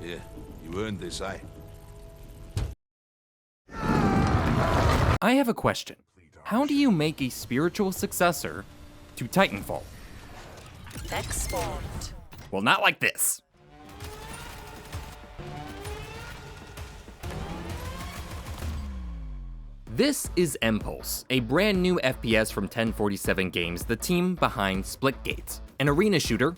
Yeah, you earned this, eh? I have a question. How do you make a spiritual successor to Titanfall? Export. Well, not like this. This is Empulse, a brand new FPS from 1047 Games, the team behind Splitgate. An arena shooter,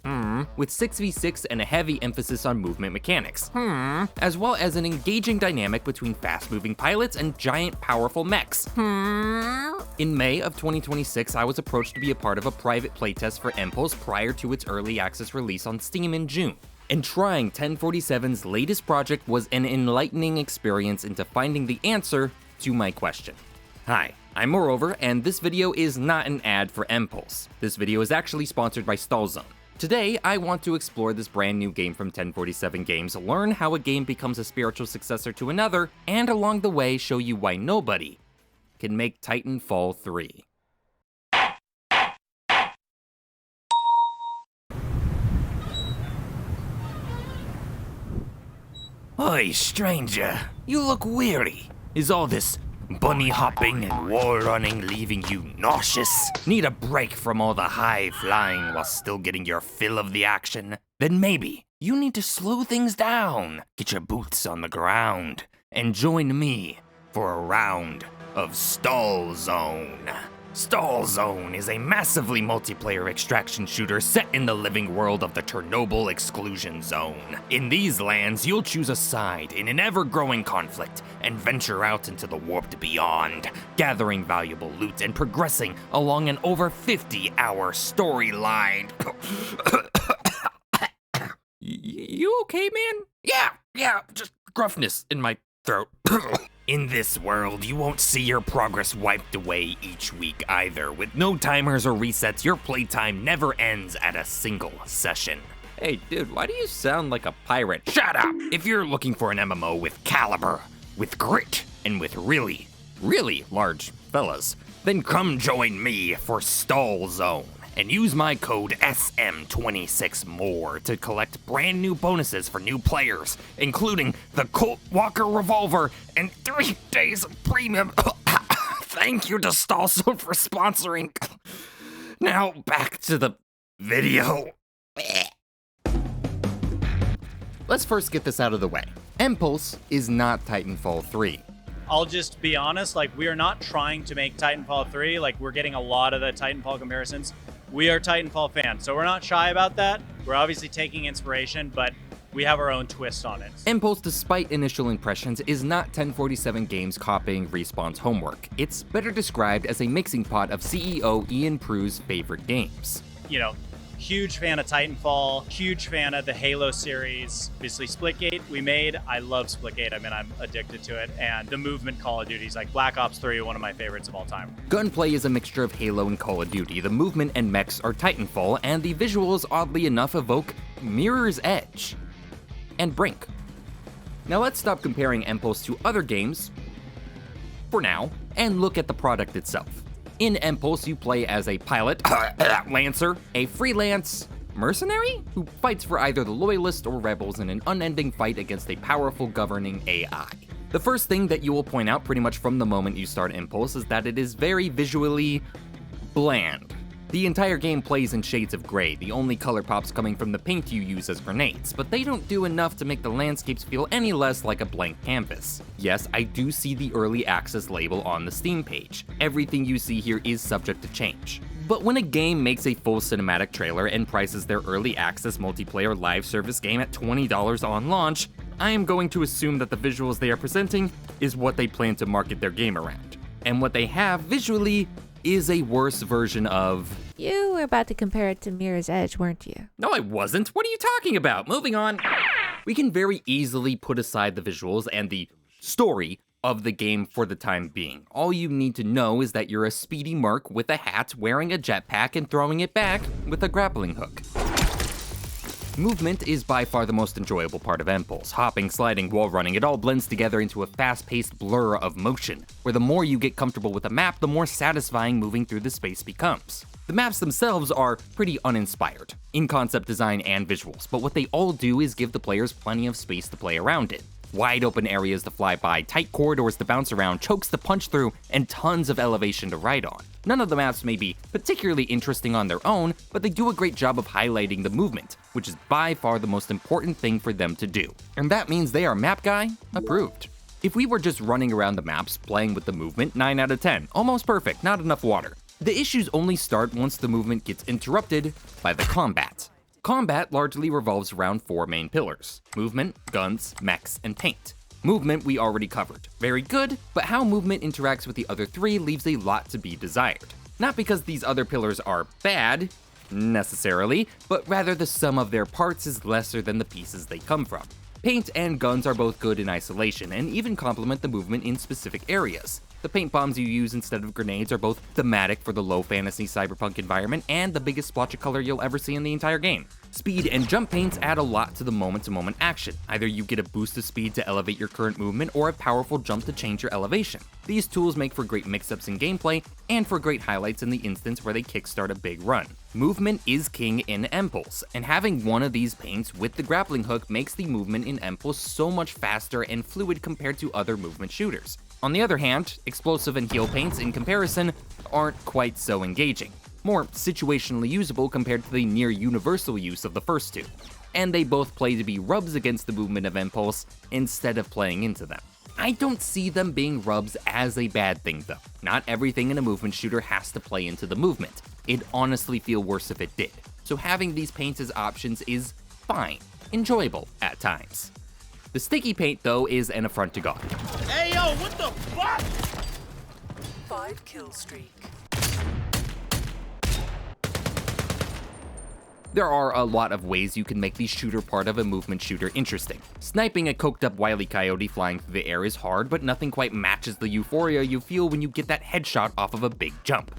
with 6v6 and a heavy emphasis on movement mechanics, as well as an engaging dynamic between fast-moving pilots and giant, powerful mechs. In May of 2026, I was approached to be a part of a private playtest for Empulse prior to its early access release on Steam in June. And trying 1047's latest project was an enlightening experience into finding the answer to my question. Hi, I'm MooreOver, and this video is not an ad for Empulse. This video is actually sponsored by STALZONE. Today, I want to explore this brand new game from 1047 Games, learn how a game becomes a spiritual successor to another, and along the way show you why nobody can make Titanfall 3. Oi, stranger, you look weary. Is all this bunny hopping and wall running leaving you nauseous? Need a break from all the high flying while still getting your fill of the action? Then maybe you need to slow things down, get your boots on the ground, and join me for a round of STALZONE. STALZONE is a massively multiplayer extraction shooter set in the living world of the Chernobyl exclusion zone. In these lands, you'll choose a side in an ever-growing conflict and venture out into the warped beyond, gathering valuable loot and progressing along an over 50-hour storyline. You okay, man? Yeah, just gruffness in my throat. In this world, you won't see your progress wiped away each week either. With no timers or resets, your playtime never ends at a single session. Hey, dude, why do you sound like a pirate? Shut up! If you're looking for an MMO with caliber, with grit, and with really, really large fellas, then come join me for STALZONE. And use my code SM26MORE to collect brand new bonuses for new players, including the Colt Walker revolver and 3 days of premium. Thank you to STALZONE for sponsoring. Now back to the video. Let's first get this out of the way. Empulse is not Titanfall 3. I'll just be honest, like, we are not trying to make Titanfall 3. Like, we're getting a lot of the Titanfall comparisons. We are Titanfall fans, so we're not shy about that. We're obviously taking inspiration, but we have our own twist on it. Empulse, despite initial impressions, is not 1047 Games copying Respawn's homework. It's better described as a mixing pot of CEO Ian Prue's favorite games. You know, huge fan of Titanfall, huge fan of the Halo series. Obviously, Splitgate we made. I love Splitgate. I mean, I'm addicted to it. And the movement Call of Duties, like Black Ops 3, one of my favorites of all time. Gunplay is a mixture of Halo and Call of Duty. The movement and mechs are Titanfall, and the visuals, oddly enough, evoke Mirror's Edge and Brink. Now let's stop comparing Empulse to other games, for now, and look at the product itself. In Empulse, you play as a pilot, lancer, a freelance mercenary who fights for either the loyalists or rebels in an unending fight against a powerful governing AI. The first thing that you will point out pretty much from the moment you start Empulse is that it is very visually bland. The entire game plays in shades of gray, the only color pops coming from the paint you use as grenades, but they don't do enough to make the landscapes feel any less like a blank canvas. Yes, I do see the early access label on the Steam page. Everything you see here is subject to change. But when a game makes a full cinematic trailer and prices their early access multiplayer live service game at $20 on launch, I am going to assume that the visuals they are presenting is what they plan to market their game around. And what they have visually is a worse version of... You were about to compare it to Mirror's Edge, weren't you? No, I wasn't. What are you talking about? Moving on. We can very easily put aside the visuals and the story of the game for the time being. All you need to know is that you're a speedy merc with a hat, wearing a jetpack, and throwing it back with a grappling hook. Movement is by far the most enjoyable part of Empulse. Hopping, sliding, wall running, it all blends together into a fast-paced blur of motion, where the more you get comfortable with a map, the more satisfying moving through the space becomes. The maps themselves are pretty uninspired, in concept design and visuals, but what they all do is give the players plenty of space to play around in. Wide open areas to fly by, tight corridors to bounce around, chokes to punch through, and tons of elevation to ride on. None of the maps may be particularly interesting on their own, but they do a great job of highlighting the movement, which is by far the most important thing for them to do. And that means they are Map Guy approved. If we were just running around the maps, playing with the movement, 9 out of 10, almost perfect, not enough water. The issues only start once the movement gets interrupted by the combat. Combat largely revolves around 4 main pillars: movement, guns, mechs, and paint. Movement we already covered. Very good, but how movement interacts with the other 3 leaves a lot to be desired. Not because these other pillars are bad, necessarily, but rather the sum of their parts is lesser than the pieces they come from. Paint and guns are both good in isolation, and even complement the movement in specific areas. The paint bombs you use instead of grenades are both thematic for the low fantasy cyberpunk environment and the biggest splotch of color you'll ever see in the entire game. Speed and jump paints add a lot to the moment-to-moment action. Either you get a boost of speed to elevate your current movement or a powerful jump to change your elevation. These tools make for great mix-ups in gameplay and for great highlights in the instance where they kickstart a big run. Movement is king in Empulse, and having one of these paints with the grappling hook makes the movement in Empulse so much faster and fluid compared to other movement shooters. On the other hand, explosive and heal paints in comparison aren't quite so engaging, more situationally usable compared to the near universal use of the first 2, and they both play to be rubs against the movement of Empulse instead of playing into them. I don't see them being rubs as a bad thing though. Not everything in a movement shooter has to play into the movement. It'd honestly feel worse if it did, so having these paints as options is fine, enjoyable at times. The sticky paint, though, is an affront to God. Hey yo, what the fuck? 5 kill streak. There are a lot of ways you can make the shooter part of a movement shooter interesting. Sniping a coked up Wile E. Coyote flying through the air is hard, but nothing quite matches the euphoria you feel when you get that headshot off of a big jump.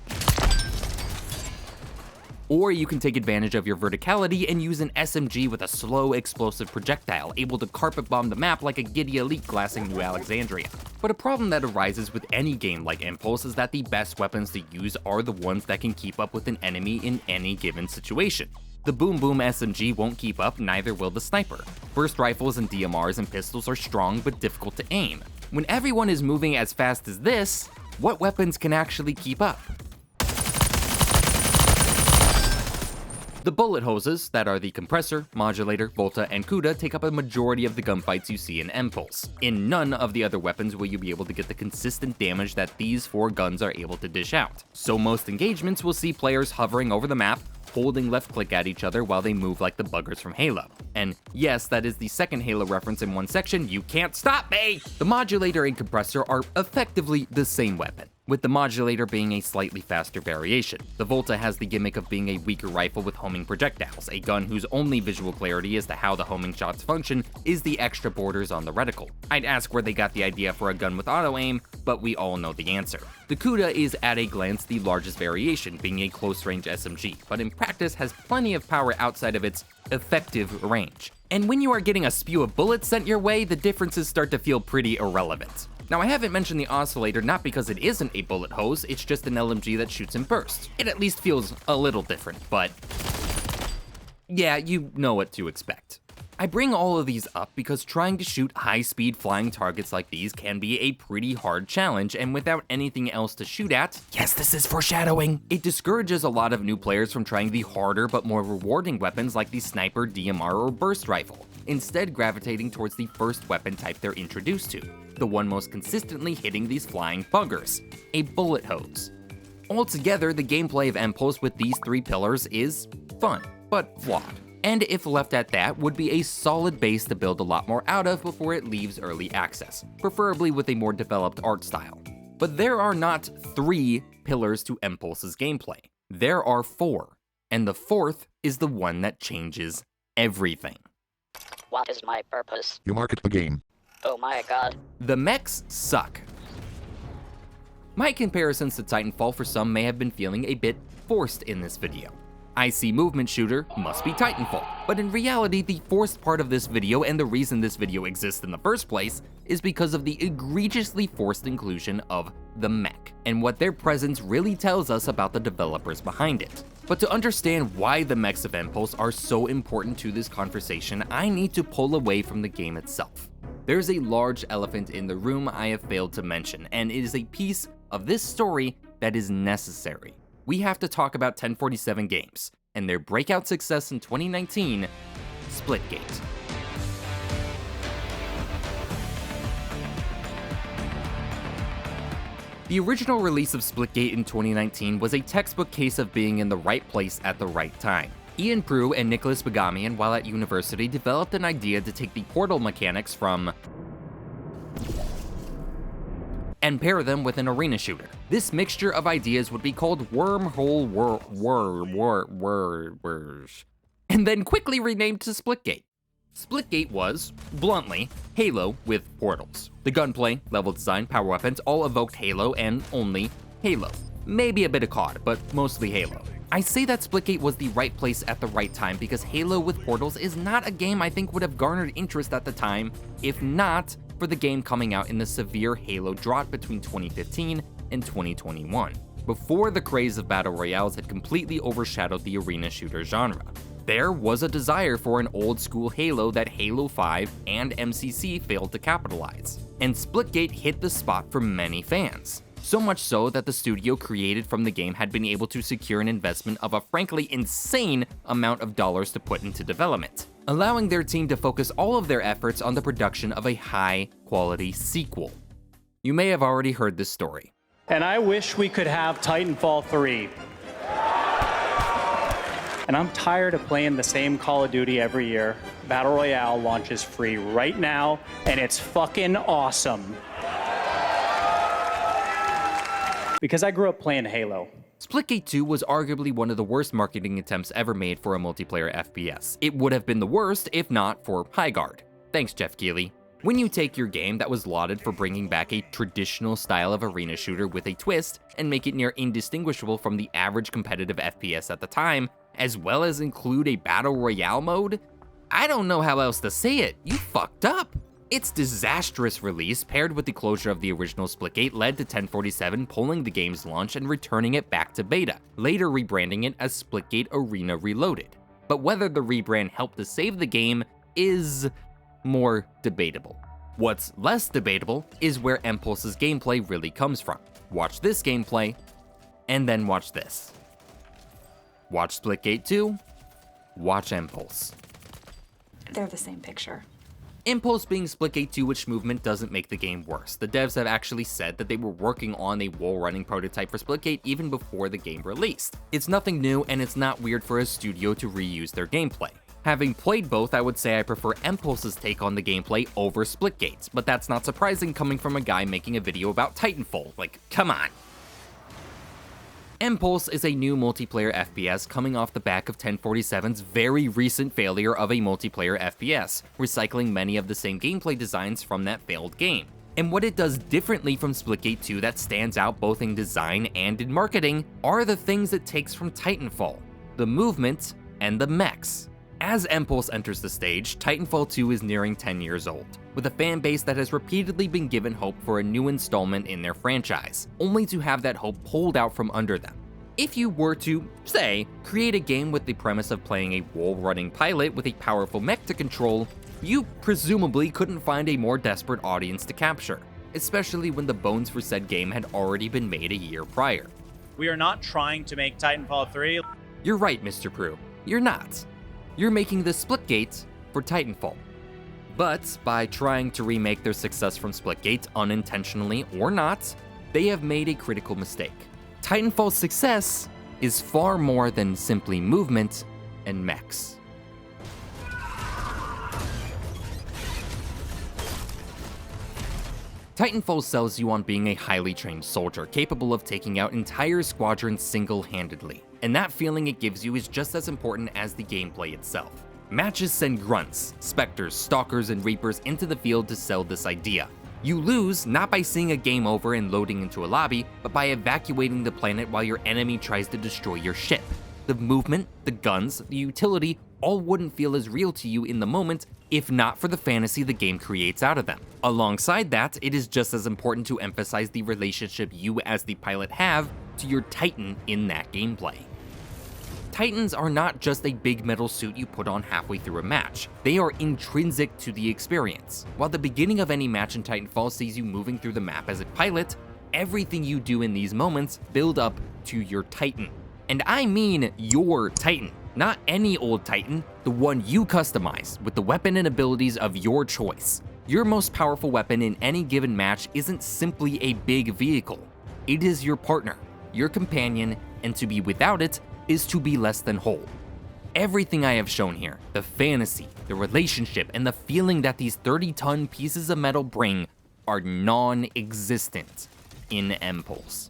Or you can take advantage of your verticality and use an SMG with a slow, explosive projectile, able to carpet bomb the map like a giddy elite glassing New Alexandria. But a problem that arises with any game like Empulse is that the best weapons to use are the ones that can keep up with an enemy in any given situation. The Boom Boom SMG won't keep up, neither will the sniper. Burst rifles and DMRs and pistols are strong but difficult to aim. When everyone is moving as fast as this, what weapons can actually keep up? The bullet hoses, that are the compressor, modulator, Volta, and Cuda, take up a majority of the gunfights you see in Empulse. In none of the other weapons will you be able to get the consistent damage that these 4 guns are able to dish out. So most engagements will see players hovering over the map, holding left click at each other while they move like the buggers from Halo. And yes, that is the second Halo reference in one section, you can't stop me! The modulator and compressor are effectively the same weapon, with the modulator being a slightly faster variation. The Volta has the gimmick of being a weaker rifle with homing projectiles, a gun whose only visual clarity as to how the homing shots function is the extra borders on the reticle. I'd ask where they got the idea for a gun with auto-aim, but we all know the answer. The Cuda is at a glance the largest variation, being a close-range SMG, but in practice has plenty of power outside of its effective range. And when you are getting a spew of bullets sent your way, the differences start to feel pretty irrelevant. Now, I haven't mentioned the oscillator not because it isn't a bullet hose, it's just an LMG that shoots in bursts. It at least feels a little different, but yeah, you know what to expect. I bring all of these up because trying to shoot high-speed flying targets like these can be a pretty hard challenge, and without anything else to shoot at, yes, this is foreshadowing, it discourages a lot of new players from trying the harder but more rewarding weapons like the sniper, DMR, or burst rifle, instead gravitating towards the first weapon type they're introduced to, the one most consistently hitting these flying buggers, a bullet hose. Altogether, the gameplay of Empulse with these 3 pillars is fun, but flawed. And if left at that, would be a solid base to build a lot more out of before it leaves early access, preferably with a more developed art style. But there are not 3 pillars to Empulse's gameplay. There are 4, and the 4th is the one that changes everything. What is my purpose? You market the game. Oh my god. The mechs suck. My comparisons to Titanfall for some may have been feeling a bit forced in this video. IC movement shooter must be Titanfall. But in reality, the forced part of this video, and the reason this video exists in the first place, is because of the egregiously forced inclusion of the mech, and what their presence really tells us about the developers behind it. But to understand why the mechs of Empulse are so important to this conversation, I need to pull away from the game itself. There's a large elephant in the room I have failed to mention, and it is a piece of this story that is necessary. We have to talk about 1047 Games and their breakout success in 2019, Splitgate. The original release of Splitgate in 2019 was a textbook case of being in the right place at the right time. Ian Prue and Nicholas Begamian, while at university, developed an idea to take the portal mechanics from and pair them with an arena shooter. This mixture of ideas would be called Wormhole and then quickly renamed to Splitgate. Splitgate was, bluntly, Halo with portals. The gunplay, level design, power weapons all evoked Halo and only Halo. Maybe a bit of COD, but mostly Halo. I say that Splitgate was the right place at the right time because Halo with portals is not a game I think would have garnered interest at the time, if not for the game coming out in the severe Halo drought between 2015 and 2021, before the craze of battle royales had completely overshadowed the arena shooter genre. There was a desire for an old school Halo that Halo 5 and MCC failed to capitalize, and Splitgate hit the spot for many fans. So much so that the studio created from the game had been able to secure an investment of a frankly insane amount of dollars to put into development, allowing their team to focus all of their efforts on the production of a high-quality sequel. You may have already heard this story. And I wish we could have Titanfall 3. And I'm tired of playing the same Call of Duty every year. Battle Royale launches free right now, and it's fucking awesome. Because I grew up playing Halo. Splitgate 2 was arguably one of the worst marketing attempts ever made for a multiplayer FPS. It would have been the worst if not for Highguard. Thanks, Jeff Keighley. When you take your game that was lauded for bringing back a traditional style of arena shooter with a twist and make it near indistinguishable from the average competitive FPS at the time, as well as include a battle royale mode, I don't know how else to say it, you fucked up. Its disastrous release, paired with the closure of the original Splitgate, led to 1047 pulling the game's launch and returning it back to beta, later rebranding it as Splitgate Arena Reloaded. But whether the rebrand helped to save the game is more debatable. What's less debatable is where Empulse's gameplay really comes from. Watch this gameplay, and then watch this. Watch Splitgate 2, watch Empulse. They're the same picture. Empulse being Splitgate 2, which movement doesn't make the game worse. The devs have actually said that they were working on a wall-running prototype for Splitgate even before the game released. It's nothing new, and it's not weird for a studio to reuse their gameplay. Having played both, I would say I prefer Empulse's take on the gameplay over Splitgate's, but that's not surprising coming from a guy making a video about Titanfall. Like, come on. Empulse is a new multiplayer FPS coming off the back of 1047's very recent failure of a multiplayer FPS, recycling many of the same gameplay designs from that failed game. And what it does differently from Splitgate 2 that stands out both in design and in marketing are the things it takes from Titanfall, the movement and the mechs. As Empulse enters the stage, Titanfall 2 is nearing 10 years old, with a fan base that has repeatedly been given hope for a new installment in their franchise, only to have that hope pulled out from under them. If you were to, say, create a game with the premise of playing a wall-running pilot with a powerful mech to control, you presumably couldn't find a more desperate audience to capture, especially when the bones for said game had already been made a year prior. We are not trying to make Titanfall 3. You're right, Mr. Prue. You're not. You're making the Splitgate for Titanfall. But by trying to remake their success from Splitgate, unintentionally or not, they have made a critical mistake. Titanfall's success is far more than simply movement and mechs. Titanfall sells you on being a highly trained soldier capable of taking out entire squadrons single-handedly, and that feeling it gives you is just as important as the gameplay itself. Matches send grunts, specters, stalkers, and reapers into the field to sell this idea. You lose not by seeing a game over and loading into a lobby, but by evacuating the planet while your enemy tries to destroy your ship. the movement, the guns, the utility, all wouldn't feel as real to you in the moment if not for the fantasy the game creates out of them. Alongside that, it is just as important to emphasize the relationship you as the pilot have to your Titan in that gameplay. Titans are not just a big metal suit you put on halfway through a match. They are intrinsic to the experience. While the beginning of any match in Titanfall sees you moving through the map as a pilot, everything you do in these moments build up to your Titan. And I mean your Titan, not any old Titan, the one you customize with the weapon and abilities of your choice. Your most powerful weapon in any given match isn't simply a big vehicle. It is your partner, your companion, and to be without it is to be less than whole. Everything I have shown here, the fantasy, the relationship, and the feeling that these 30-ton pieces of metal bring are non-existent in Empulse.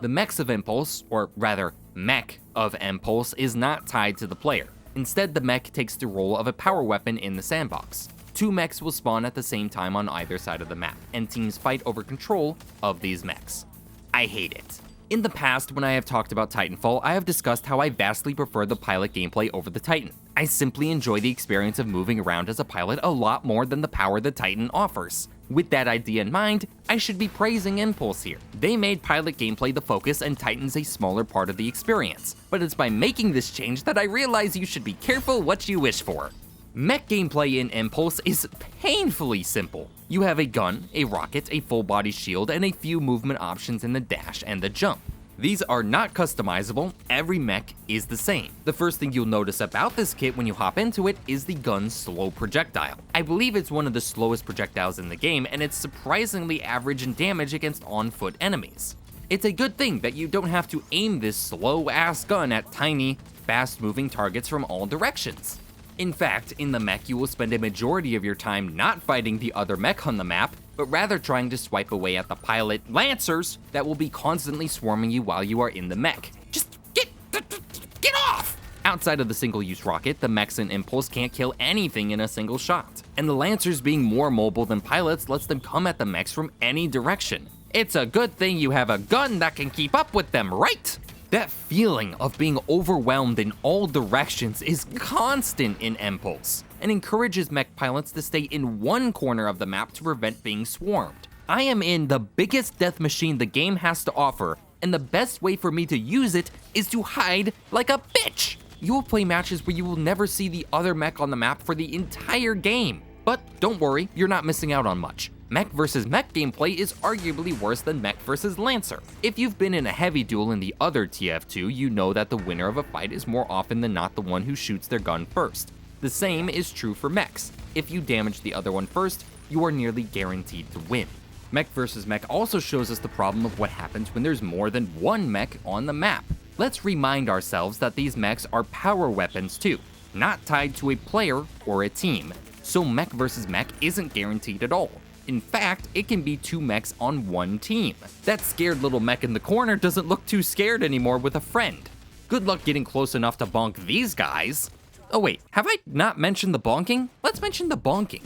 The mechs of Empulse, or rather, mech of Empulse, is not tied to the player. Instead, the mech takes the role of a power weapon in the sandbox. 2 mechs will spawn at the same time on either side of the map, and teams fight over control of these mechs. I hate it. In the past, when I have talked about Titanfall, I have discussed how I vastly prefer the pilot gameplay over the Titan. I simply enjoy the experience of moving around as a pilot a lot more than the power the Titan offers. With that idea in mind, I should be praising Empulse here. They made pilot gameplay the focus and Titan's a smaller part of the experience. But it's by making this change that I realize you should be careful what you wish for. Mech gameplay in Empulse is painfully simple. You have a gun, a rocket, a full body shield, and a few movement options in the dash and the jump. These are not customizable, every mech is the same. The first thing you'll notice about this kit when you hop into it is the gun's slow projectile. I believe it's one of the slowest projectiles in the game, and it's surprisingly average in damage against on-foot enemies. It's a good thing that you don't have to aim this slow-ass gun at tiny, fast-moving targets from all directions. In fact, in the mech you will spend a majority of your time not fighting the other mech on the map, but rather trying to swipe away at the pilot lancers that will be constantly swarming you while you are in the mech. Just get off! Outside of the single-use rocket, the mechs in Empulse can't kill anything in a single shot, and the lancers being more mobile than pilots lets them come at the mechs from any direction. It's a good thing you have a gun that can keep up with them, right? That feeling of being overwhelmed in all directions is constant in Empulse, and encourages mech pilots to stay in one corner of the map to prevent being swarmed. I am in the biggest death machine the game has to offer, and the best way for me to use it is to hide like a bitch. You will play matches where you will never see the other mech on the map for the entire game. But don't worry, you're not missing out on much. Mech versus mech gameplay is arguably worse than mech versus lancer. If you've been in a heavy duel in the other TF2, you know that the winner of a fight is more often than not the one who shoots their gun first. The same is true for mechs. If you damage the other one first, you are nearly guaranteed to win. Mech versus mech also shows us the problem of what happens when there's more than one mech on the map. Let's remind ourselves that these mechs are power weapons too, not tied to a player or a team. So mech versus mech isn't guaranteed at all. In fact, it can be 2 mechs on one team. That scared little mech in the corner doesn't look too scared anymore with a friend. Good luck getting close enough to bonk these guys. Oh wait, have I not mentioned the bonking? Let's mention the bonking.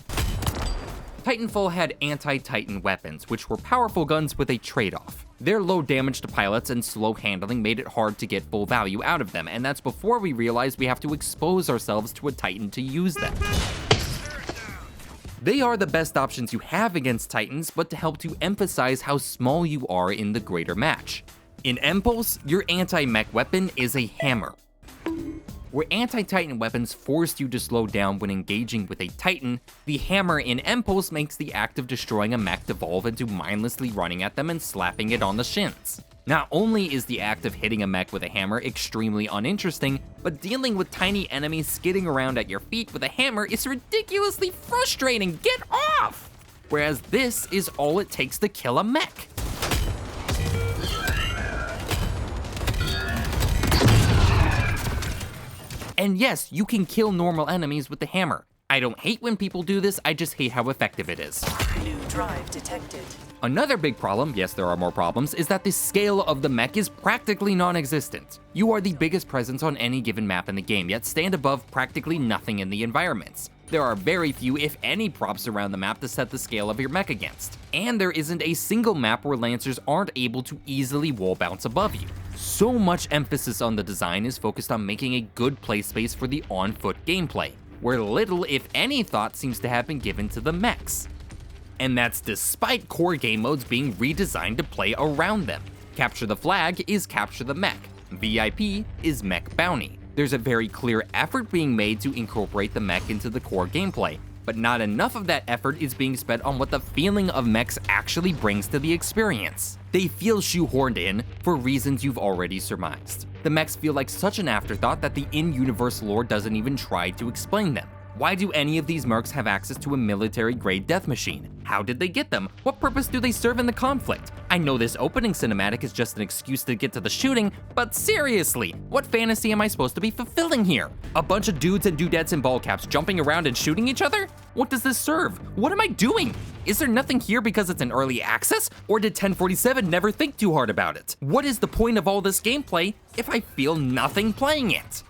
Titanfall had anti-Titan weapons, which were powerful guns with a trade-off. Their low damage to pilots and slow handling made it hard to get full value out of them, and that's before we realized we have to expose ourselves to a Titan to use them. They are the best options you have against Titans, but to help to emphasize how small you are in the greater match. In Empulse, your anti-mech weapon is a hammer. Where anti-Titan weapons forced you to slow down when engaging with a Titan, the hammer in Empulse makes the act of destroying a mech devolve into mindlessly running at them and slapping it on the shins. Not only is the act of hitting a mech with a hammer extremely uninteresting, but dealing with tiny enemies skidding around at your feet with a hammer is ridiculously frustrating. Get off! Whereas this is all it takes to kill a mech. And yes, you can kill normal enemies with the hammer. I don't hate when people do this, I just hate how effective it is. New drive detected. Another big problem, yes there are more problems, is that the scale of the mech is practically non-existent. You are the biggest presence on any given map in the game, yet stand above practically nothing in the environments. There are very few, if any, props around the map to set the scale of your mech against. And there isn't a single map where Lancers aren't able to easily wall bounce above you. So much emphasis on the design is focused on making a good play space for the on-foot gameplay, where little, if any, thought seems to have been given to the mechs. And that's despite core game modes being redesigned to play around them. Capture the Flag is Capture the Mech. VIP is Mech Bounty. There's a very clear effort being made to incorporate the mech into the core gameplay, but not enough of that effort is being spent on what the feeling of mechs actually brings to the experience. They feel shoehorned in for reasons you've already surmised. The mechs feel like such an afterthought that the in-universe lore doesn't even try to explain them. Why do any of these mercs have access to a military-grade death machine? How did they get them? What purpose do they serve in the conflict? I know this opening cinematic is just an excuse to get to the shooting, but seriously, what fantasy am I supposed to be fulfilling here? A bunch of dudes and dudettes in ball caps jumping around and shooting each other? What does this serve? What am I doing? Is there nothing here because it's an early access? Or did 1047 never think too hard about it? What is the point of all this gameplay if I feel nothing playing it?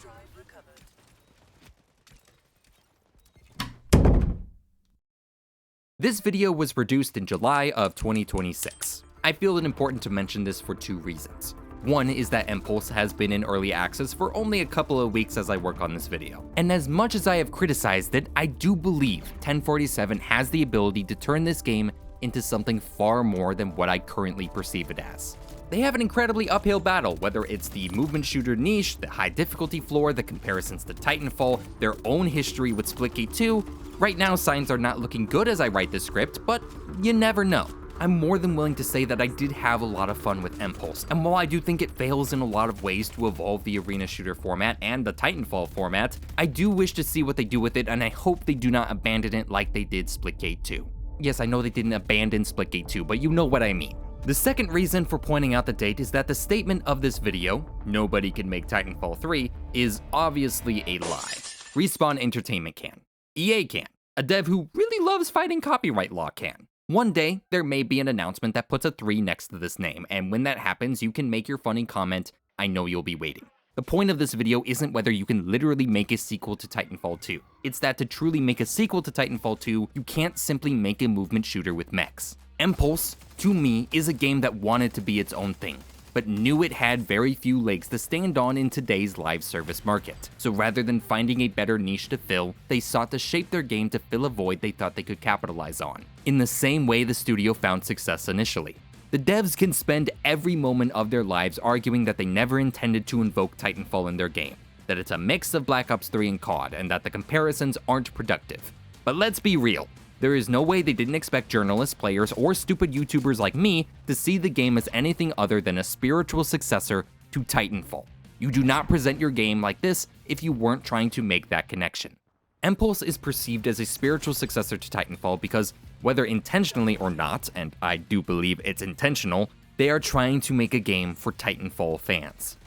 This video was produced in July of 2026. I feel it important to mention this for two reasons. One is that Empulse has been in early access for only a couple of weeks as I work on this video. And as much as I have criticized it, I do believe 1047 has the ability to turn this game into something far more than what I currently perceive it as. They have an incredibly uphill battle, whether it's the movement shooter niche, the high difficulty floor, the comparisons to Titanfall, their own history with Splitgate 2. Right now, signs are not looking good as I write this script, but you never know. I'm more than willing to say that I did have a lot of fun with Empulse, and while I do think it fails in a lot of ways to evolve the arena shooter format and the Titanfall format, I do wish to see what they do with it, and I hope they do not abandon it like they did Splitgate 2. Yes, I know they didn't abandon Splitgate 2, but you know what I mean. The second reason for pointing out the date is that the statement of this video, "Nobody can make Titanfall 3, is obviously a lie. Respawn Entertainment can. EA can. A dev who really loves fighting copyright law can. One day, there may be an announcement that puts a 3 next to this name, and when that happens, you can make your funny comment, "I know you'll be waiting." The point of this video isn't whether you can literally make a sequel to Titanfall 2. It's that to truly make a sequel to Titanfall 2, you can't simply make a movement shooter with mechs. Empulse, to me, is a game that wanted to be its own thing, but knew it had very few legs to stand on in today's live service market. So rather than finding a better niche to fill, they sought to shape their game to fill a void they thought they could capitalize on, in the same way the studio found success initially. The devs can spend every moment of their lives arguing that they never intended to invoke Titanfall in their game, that it's a mix of Black Ops 3 and COD, and that the comparisons aren't productive. But let's be real. There is no way they didn't expect journalists, players, or stupid YouTubers like me to see the game as anything other than a spiritual successor to Titanfall. You do not present your game like this if you weren't trying to make that connection. Empulse is perceived as a spiritual successor to Titanfall because, whether intentionally or not, and I do believe it's intentional, they are trying to make a game for Titanfall fans.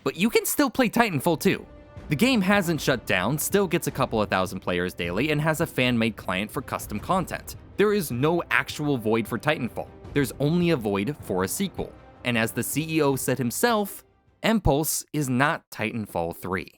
But you can still play Titanfall 2. The game hasn't shut down, still gets a couple of thousand players daily, and has a fan-made client for custom content. There is no actual void for Titanfall. There's only a void for a sequel. And as the CEO said himself, Empulse is not Titanfall 3.